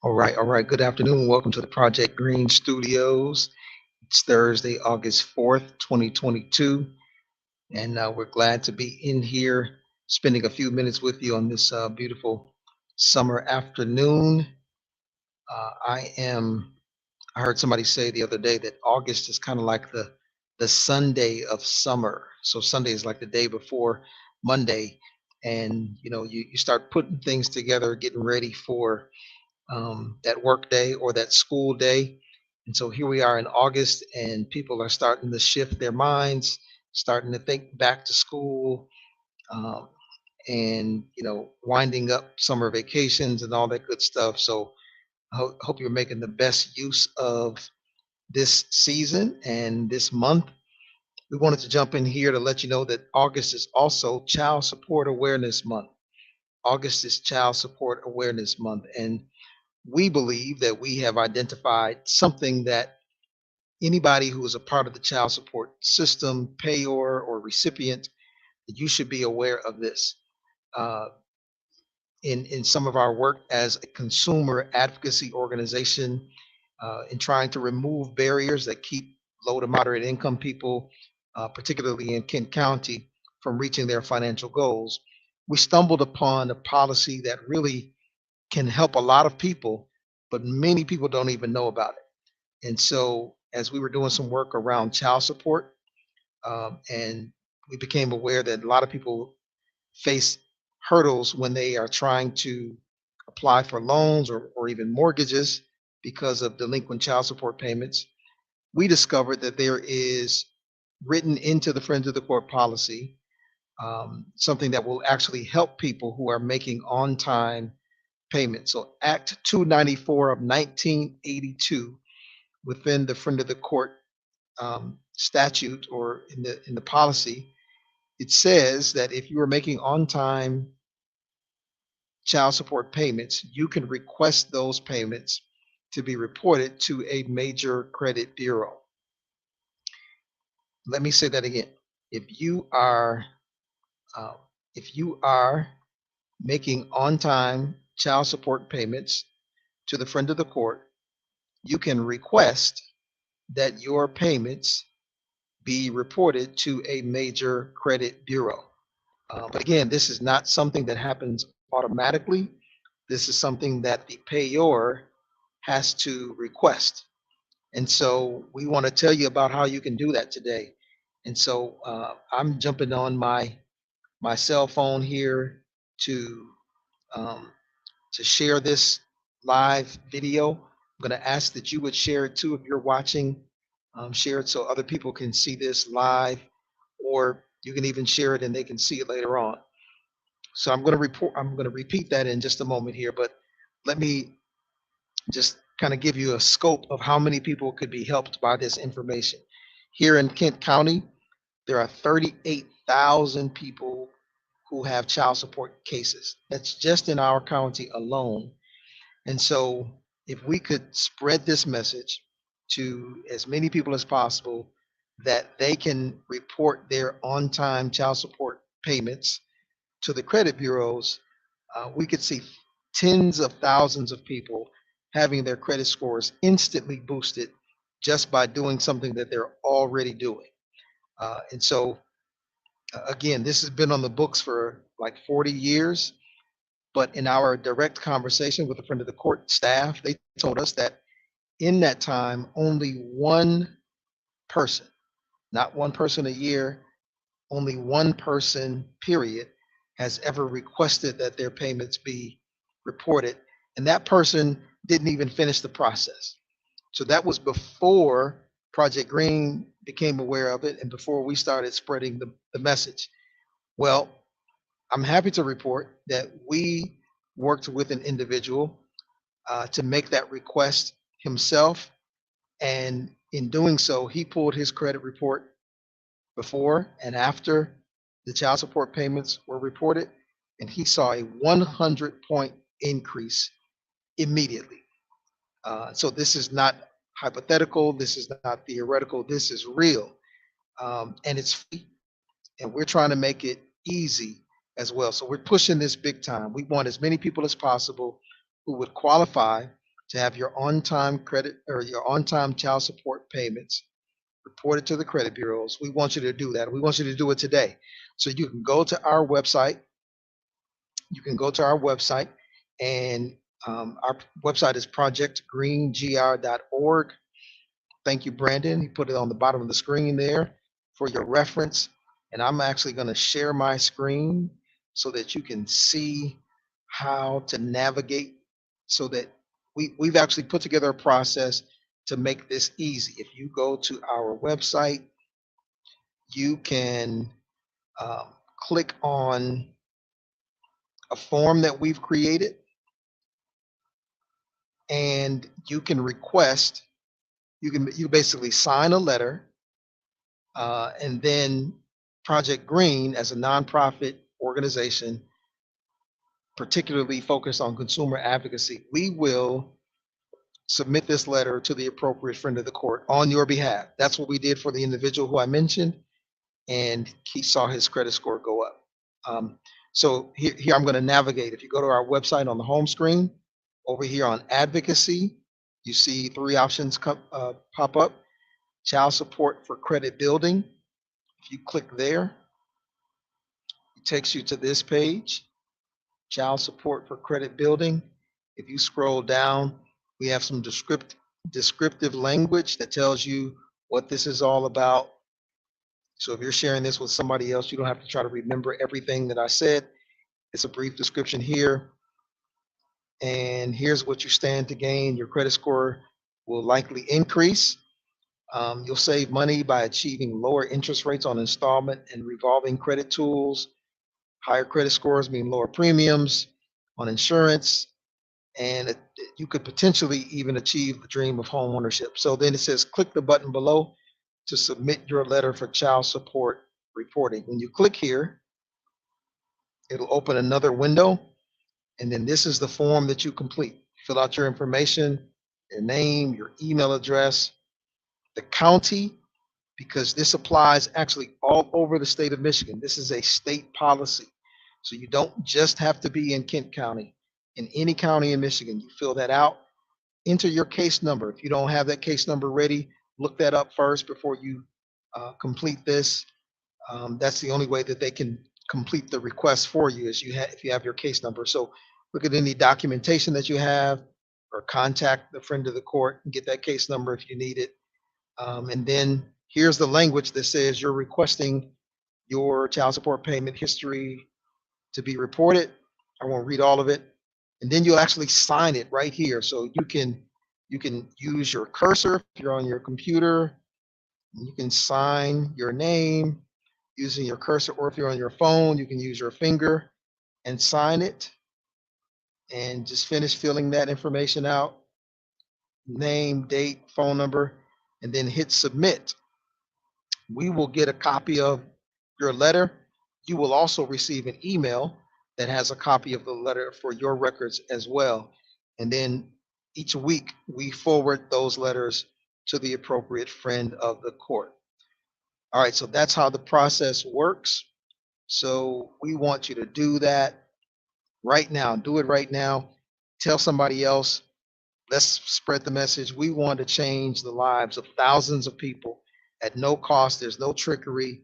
All right. Good afternoon. Welcome to the Project Green Studios. It's Thursday, August 4th, 2022, and we're glad to be in here spending a few minutes with you on this beautiful summer afternoon. I am. I heard somebody say the other day that August is kind of like the Sunday of summer. So Sunday is like the day before Monday, and you start putting things together, getting ready for that work day or that school day. And so here we are in August, and people are starting to shift their minds, starting to think back to school, um, and winding up summer vacations and all that good stuff. So hope you're making the best use of this season and this month. We wanted to jump in here to let you know that August is also Child Support Awareness Month. August is Child Support Awareness Month, and we believe that we have identified something that anybody who is a part of the child support system, payor or recipient, that you should be aware of this. Uh, in some of our work as a consumer advocacy organization, in trying to remove barriers that keep low to moderate income people, particularly in Kent County, from reaching their financial goals, we stumbled upon a policy that really can help a lot of people, but many people don't even know about it. And so, as we were doing some work around child support, and we became aware that a lot of people face hurdles when they are trying to apply for loans or even mortgages because of delinquent child support payments. We discovered that there is written into the Friends of the Court policy something that will actually help people who are making on time payments. So, Act 294 of 1982, within the Friend of the Court statute or in the policy, it says that if you are making on time child support payments, you can request those payments to be reported to a major credit bureau. Let me say that again. If you are uh, if you are making on time child support payments to the Friend of the Court, you can request that your payments be reported to a major credit bureau. But again, this is not something that happens automatically. This is something that the payor has to request. And so we want to tell you about how you can do that today. And so I'm jumping on my cell phone here to um, to share this live video. I'm going to ask that you would share it too if you're watching. Share it so other people can see this live, or you can even share it and they can see it later on. So I'm going to report. I'm going to repeat that in just a moment here, but let me just kind of give you a scope of how many people could be helped by this information. Here in Kent County, there are 38,000 people who have child support cases. That's just in our county alone. And so, if we could spread this message to as many people as possible that they can report their on time child support payments to the credit bureaus, we could see tens of thousands of people having their credit scores instantly boosted just by doing something that they're already doing. And so, again, this has been on the books for like 40 years. But in our direct conversation with a Friend of the Court staff, they told us that in that time, only one person, not one person a year, only one person, period, has ever requested that their payments be reported. And that person didn't even finish the process. So that was before Project Green became aware of it and before we started spreading the message. Well, I'm happy to report that we worked with an individual to make that request himself. And in doing so, he pulled his credit report before and after the child support payments were reported, and he saw a 100-point increase immediately. So this is not hypothetical, this is not theoretical, this is real. And it's free, and we're trying to make it easy as well. So we're pushing this big time. We want as many people as possible who would qualify to have your on-time credit or your on-time child support payments reported to the credit bureaus. We want you to do that. We want you to do it today. So you can go to our website. You can go to our website, and our website is projectgreengr.org. Thank you, Brandon. He put it on the bottom of the screen there for your reference. And I'm actually going to share my screen so that you can see how to navigate, so that we've actually put together a process to make this easy. If you go to our website, you can um, click on a form that we've created, and you can request, you basically sign a letter, and then Project Green, as a nonprofit organization, particularly focused on consumer advocacy, we will submit this letter to the appropriate friend of the court on your behalf. That's what we did for the individual who I mentioned, and he saw his credit score go up. So here I'm going to navigate. If you go to our website on the home screen, over here on advocacy, you see three options pop up: child support for credit building. If you click there, it takes you to this page, child support for credit building. If you scroll down, we have some descriptive language that tells you what this is all about. So if you're sharing this with somebody else, you don't have to try to remember everything that I said. It's a brief description here. And here's what you stand to gain. Your credit score will likely increase. You'll save money by achieving lower interest rates on installment and revolving credit tools. Higher credit scores mean lower premiums on insurance, and you could potentially even achieve the dream of home ownership. So then it says, click the button below to submit your letter for child support reporting. When you click here, it'll open another window, and then this is the form that you complete. Fill out your information, your name, your email address, the county, because this applies actually all over the state of Michigan. This is a state policy. So you don't just have to be in Kent County. In any county in Michigan, you fill that out, enter your case number. If you don't have that case number ready, look that up first before you complete this. That's the only way that they can complete the request for you, is if you have your case number. So look at any documentation that you have, or contact the friend of the court and get that case number if you need it. And then here's the language that says you're requesting your child support payment history to be reported. I won't read all of it. And then you'll actually sign it right here. So you can use your cursor if you're on your computer. You can sign your name using your cursor, or if you're on your phone, you can use your finger and sign it. And just finish filling that information out: name, date, phone number, and then hit submit. We will get a copy of your letter. You will also receive an email that has a copy of the letter for your records as well. And then each week we forward those letters to the appropriate friend of the court. All right, so that's how the process works. So we want you to do that right now. Do it right now. Tell somebody else. Let's spread the message. We want to change the lives of thousands of people at no cost. There's no trickery.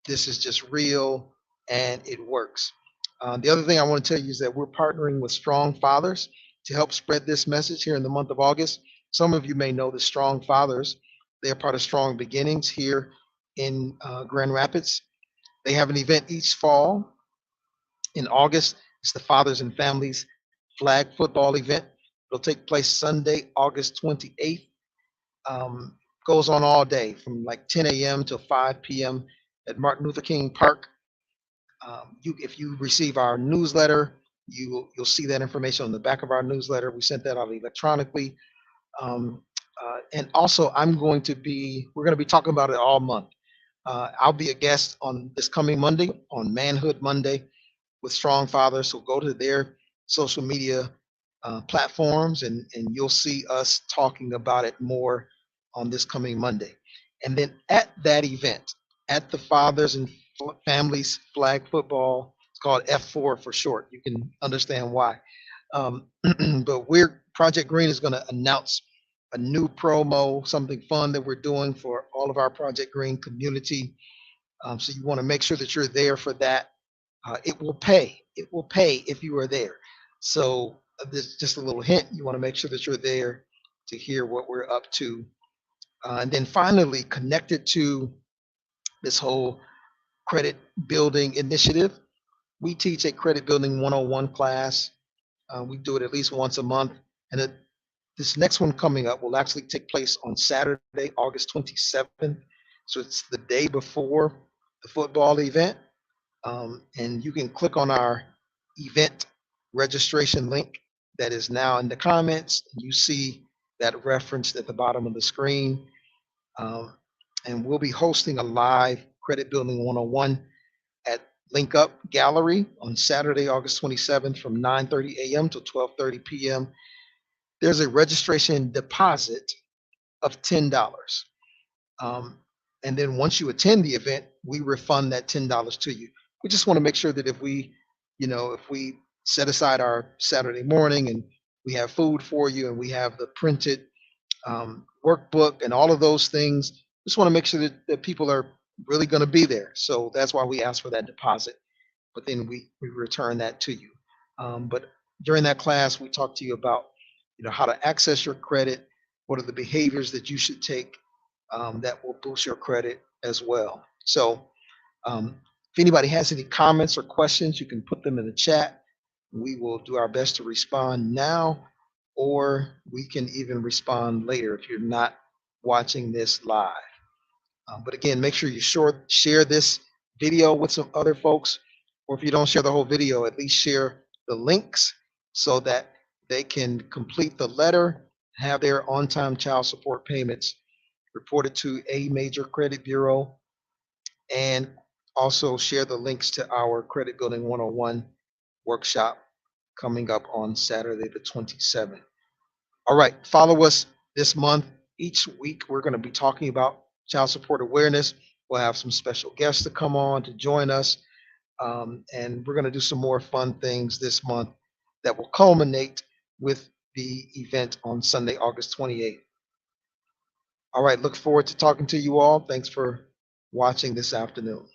This is just real, and it works. The other thing I want to tell you is that we're partnering with Strong Fathers to help spread this message here in the month of August. Some of you may know the Strong Fathers. They're part of Strong Beginnings here in Grand Rapids. They have an event each fall in August. It's the Fathers and Families Flag Football event. It'll take place Sunday, August 28th. Goes on all day from like 10 a.m. to 5 p.m. at Martin Luther King Park. If you receive our newsletter, you'll see that information on the back of our newsletter. We sent that out electronically. And also, we're going to be talking about it all month. I'll be a guest on this coming Monday, on Manhood Monday, with Strong Fathers. So go to their social media platforms, and you'll see us talking about it more on this coming Monday. And then at that event, at the Fathers and Families Flag Football, it's called F4 for short. You can understand why. But we're Project Green is going to announce a new promo, something fun that we're doing for all of our Project Green community. So you want to make sure that you're there for that. It will pay. It will pay if you are there. So this is just a little hint. You want to make sure that you're there to hear what we're up to. And then finally, connected to this whole credit building initiative, we teach a credit building 101 class. We do it at least once a month. And this next one coming up will actually take place on Saturday, August 27th. So it's the day before the football event. And you can click on our event registration link that is now in the comments. You see that referenced at the bottom of the screen. Um, and we'll be hosting a live Credit Building 101 at Link Up Gallery on Saturday, August 27th from 9:30 a.m. to 12:30 p.m. There's a registration deposit of $10. Um, and then once you attend the event, we refund that $10 to you. We just want to make sure that if we set aside our Saturday morning and we have food for you and we have the printed workbook and all of those things, just want to make sure that people are really going to be there. So that's why we ask for that deposit, but then we return that to you. But during that class, we talk to you about how to access your credit, what are the behaviors that you should take that will boost your credit as well. So if anybody has any comments or questions, you can put them in the chat. We will do our best to respond now, or we can even respond later if you're not watching this live. But again, make sure you share this video with some other folks, or if you don't share the whole video, at least share the links so that they can complete the letter, have their on-time child support payments reported to a major credit bureau, and also share the links to our Credit Building 101 workshop coming up on Saturday the 27th. All right, follow us this month. Each week, we're going to be talking about child support awareness. We'll have some special guests to come on to join us. And we're going to do some more fun things this month that will culminate with the event on Sunday, August 28th. All right, look forward to talking to you all. Thanks for watching this afternoon.